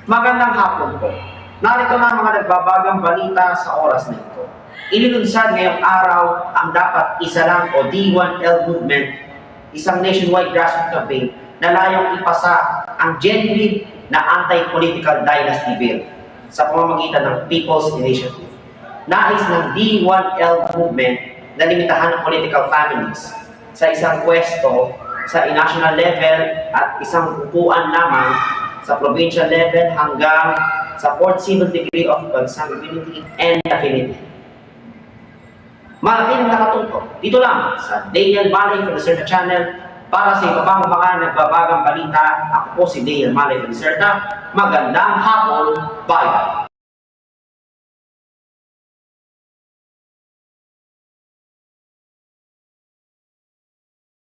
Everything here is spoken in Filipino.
Magandang hapon po. Narito na ang mga nagbabagang balita sa oras na ito. Inilunsad ngayong araw ang dapat isa lang o D1L movement, isang nationwide grassroots campaign na layong ipasa ang genuine na anti-political dynasty bill sa pamamagitan ng People's Initiative. Nais ng D1L movement na limitahan ang political families sa isang pwesto sa national level at isang upuan lamang sa provincial level hanggang sa 4th civil degree of consanguinity and affinity. Malaking nakatutok dito lang sa Daniel Malay Felicerta Channel para sa iba pang mga nagbabagang balita. Ako po si Daniel Malay Felicerta. Magandang hapon, bye!